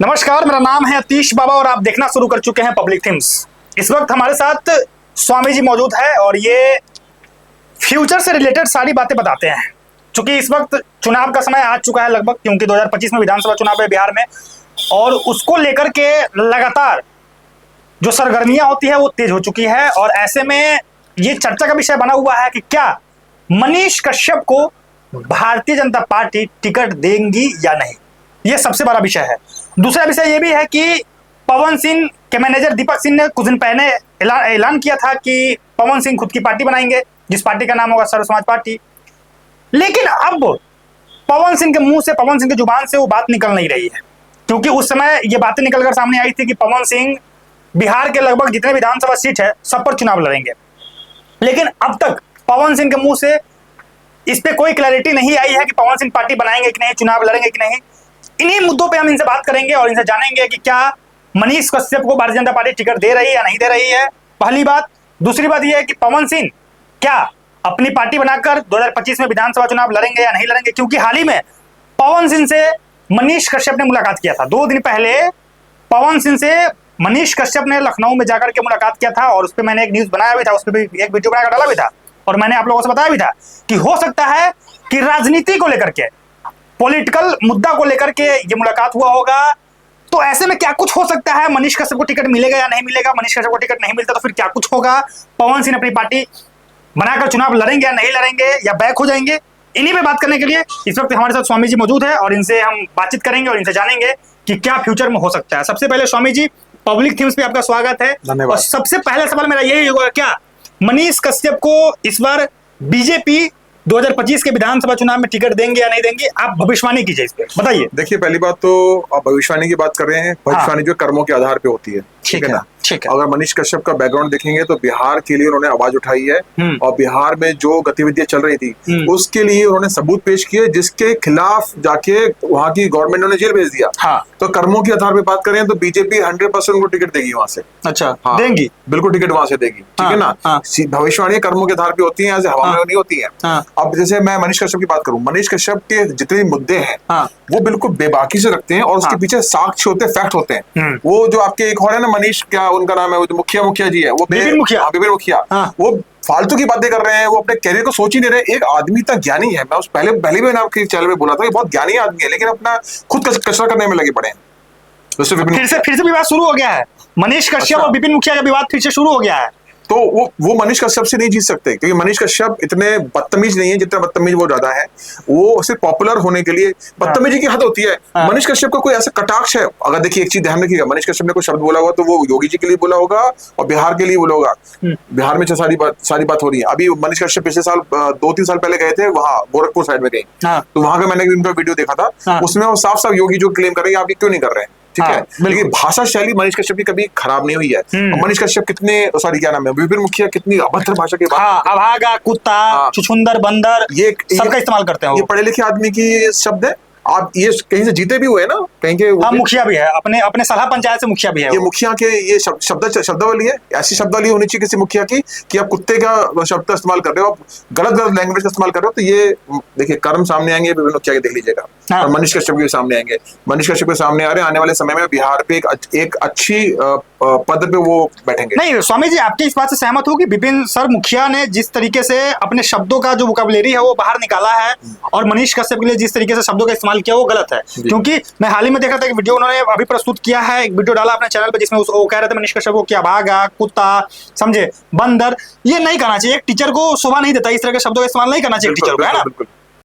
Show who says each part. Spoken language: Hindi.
Speaker 1: नमस्कार, मेरा नाम है अतीश बाबा और आप देखना शुरू कर चुके हैं पब्लिक थिंग्स। इस वक्त हमारे साथ स्वामी जी मौजूद है और ये फ्यूचर से रिलेटेड सारी बातें बताते हैं। क्योंकि इस वक्त चुनाव का समय आ चुका है लगभग, क्योंकि 2025 में विधानसभा चुनाव है बिहार में और उसको लेकर के लगातार जो सरगर्मियां होती है वो तेज हो चुकी है। और ऐसे में ये चर्चा का विषय बना हुआ है कि क्या मनीष कश्यप को भारतीय जनता पार्टी टिकट देंगी या नहीं, ये सबसे बड़ा विषय है। दूसरा विषय ये भी है कि पवन सिंह के मैनेजर दीपक सिंह ने कुछ दिन पहले ऐलान किया था कि पवन सिंह खुद की पार्टी बनाएंगे, जिस पार्टी का नाम होगा सर्व समाज पार्टी। लेकिन अब पवन सिंह के मुंह से, पवन सिंह की जुबान से वो बात निकल नहीं रही है, क्योंकि उस समय ये बातें निकलकर सामने आई थी कि पवन सिंह बिहार के लगभग जितने विधानसभा सीट है सब पर चुनाव लड़ेंगे। लेकिन अब तक पवन सिंह के मुंह से इस पे कोई क्लैरिटी नहीं आई है कि पवन सिंह पार्टी बनाएंगे कि नहीं, चुनाव लड़ेंगे कि नहीं। इन्हीं मुद्दों पे हम इनसे बात करेंगे और इनसे जानेंगे कि क्या मनीष कश्यप को भारतीय जनता पार्टी टिकट दे रही है या नहीं दे रही है, पहली बात। दूसरी बात यह है कि पवन सिंह क्या अपनी पार्टी बनाकर 2025 में विधानसभा चुनाव लड़ेंगे या नहीं लड़ेंगे, क्योंकि हाल ही में पवन सिंह से मनीष कश्यप ने मुलाकात किया था। 2 दिन पहले पवन सिंह से मनीष कश्यप ने लखनऊ में जाकर के मुलाकात किया था और उस पर मैंने एक न्यूज बनाया भी था, उस पर भी एक वीडियो बनाकर डाला भी था और मैंने आप लोगों से बताया भी था कि हो सकता है कि राजनीति को लेकर के, पॉलिटिकल मुद्दा को लेकर के ये मुलाकात हुआ होगा। तो ऐसे में क्या कुछ हो सकता है, मनीष कश्यप को टिकट मिलेगा या नहीं मिलेगा, मनीष कश्यप को टिकट नहीं मिलता तो फिर क्या कुछ होगा, पवन सिंह अपनी पार्टी बनाकर चुनाव लड़ेंगे या नहीं लड़ेंगे या बैक हो जाएंगे। इन्हीं पे बात करने के लिए इस वक्त हमारे साथ स्वामी जी मौजूद है और इनसे हम बातचीत करेंगे और इनसे जानेंगे कि क्या फ्यूचर में हो सकता है। सबसे पहले स्वामी जी, पब्लिक थीम्स पे आपका स्वागत है।
Speaker 2: धन्यवाद।
Speaker 1: और सबसे पहला सवाल मेरा यही होगा, क्या मनीष कश्यप को इस बार बीजेपी 2025 के विधानसभा चुनाव में टिकट देंगे या नहीं देंगे? आप भविष्यवाणी कीजिए, इस पे बताइए।
Speaker 2: देखिए, पहली बात तो आप भविष्यवाणी की बात कर रहे हैं। भविष्यवाणी जो कर्मों के आधार पे होती है, ठीक है ना।
Speaker 1: ठीक है।
Speaker 2: अगर मनीष कश्यप का बैकग्राउंड देखेंगे तो बिहार के लिए उन्होंने आवाज उठाई है और बिहार में जो गतिविधियां चल रही थी उसके लिए उन्होंने सबूत पेश किए, जिसके खिलाफ जाके वहां की गवर्नमेंट ने जेल भेज दिया।
Speaker 1: हाँ।
Speaker 2: तो कर्मों के आधार पे बात करें तो बीजेपी 100% उनको टिकट देगी वहां से।
Speaker 1: अच्छा,
Speaker 2: हाँ,
Speaker 1: देंगी,
Speaker 2: बिल्कुल टिकट वहां से देगी, ठीक है ना। भविष्यवाणी कर्मों के आधार पे होती है, ऐसे हवा में नहीं होती है। अब जैसे मैं मनीष कश्यप की बात करूं, मनीष कश्यप के जितने मुद्दे हैं वो बिल्कुल बेबाकी से रखते हैं और उसके पीछे साक्ष्य होते हैं, फैक्ट होते हैं। वो जो आपके एक और है ना, मनीष, क्या उनका नाम है, वो मुखिया जी है, वो विपिन मुखिया, वो फालतू की बातें कर रहे हैं, वो अपने कैरियर को सोच ही नहीं रहे। एक आदमी इतना ज्ञानी है, मैं उस पहले भी मैंने आपके चैनल में बोला था, ये बहुत ज्ञानी आदमी है, लेकिन अपना खुद कचरा करने में लगे पड़े हैं।
Speaker 1: फिर से विवाद शुरू हो गया है, मनीष कश्यप और विपिन मुखिया का विवाद फिर से शुरू हो गया है।
Speaker 2: तो वो मनीष कश्यप से नहीं जीत सकते, क्योंकि मनीष कश्यप इतने बदतमीज नहीं है जितना बदतमीज वो ज्यादा है। वो सिर्फ पॉपुलर होने के लिए बदतमीजी की हद होती है। मनीष कश्यप का कोई ऐसा कटाक्ष है, अगर देखिए एक चीज ध्यान रखिएगा, मनीष कश्यप ने कोई शब्द बोला होगा तो वो योगी जी के लिए बोला होगा और बिहार के लिए बोला होगा। बिहार में सारी बात हो रही है। अभी मनीष कश्यप पिछले साल 2-3 साल पहले गए थे वहां गोरखपुर साइड में गए, तो वहां का मैंने उनका वीडियो देखा था, उसमें वो साफ साफ योगी जो क्लेम कर रहे हैं आप क्यों नहीं कर रहे हैं, ठीक है। लेकिन भाषा शैली मनीष कश्यप की कभी खराब नहीं हुई है। मनीष कश्यप कितने, सॉरी क्या नाम है, विपिन मुखिया कितनी अभद्र भाषा की बात,
Speaker 1: अभागा, कुत्ता, छुछुंदर, बंदर, ये सबका इस्तेमाल करते हैं।
Speaker 2: ये पढ़े लिखे आदमी की शब्द है। आप ये कहीं से जीते भी हुए ना, कहीं के
Speaker 1: मुखिया भी है, अपने सलाह पंचायत से मुखिया भी है।
Speaker 2: ये मुखिया के ये शब्दावली है, ऐसी शब्दावली होनी चाहिए किसी मुखिया की कि आप कुत्ते का शब्द का इस्तेमाल कर रहे हो, आप गलत लैंग्वेज का इस्तेमाल कर रहे हो। तो ये देखिए कर्म सामने आएंगे, विपिन मुखिया के देख लीजिएगा, और मनीष कश्यप के सामने आएंगे। मनीष कश्यप के सामने आ रहे हैं, आने वाले समय में बिहार पे एक अच्छी पद पे वो बैठेंगे।
Speaker 1: नहीं स्वामी जी, आपकी इस बात से सहमत हो कि विपिन सर मुखिया ने जिस तरीके से अपने शब्दों का जो वोकैबुलरी है वो बाहर निकाला है और मनीष कश्यप के लिए जिस तरीके से शब्दों का इस्तेमाल किया वो गलत है? क्योंकि मैं हाल ही में देख रहा था कि वीडियो उन्होंने अभी प्रस्तुत किया है, एक वीडियो डाला अपने चैनल पे जिसमें वो कह रहे थे मनीष कश्यप को क्या भागा, कुत्ता, समझे, बंदर, ये नहीं करना चाहिए। एक टीचर को शोभा नहीं देता, इस तरह के शब्दों का इस्तेमाल नहीं करना चाहिए टीचर को, है ना।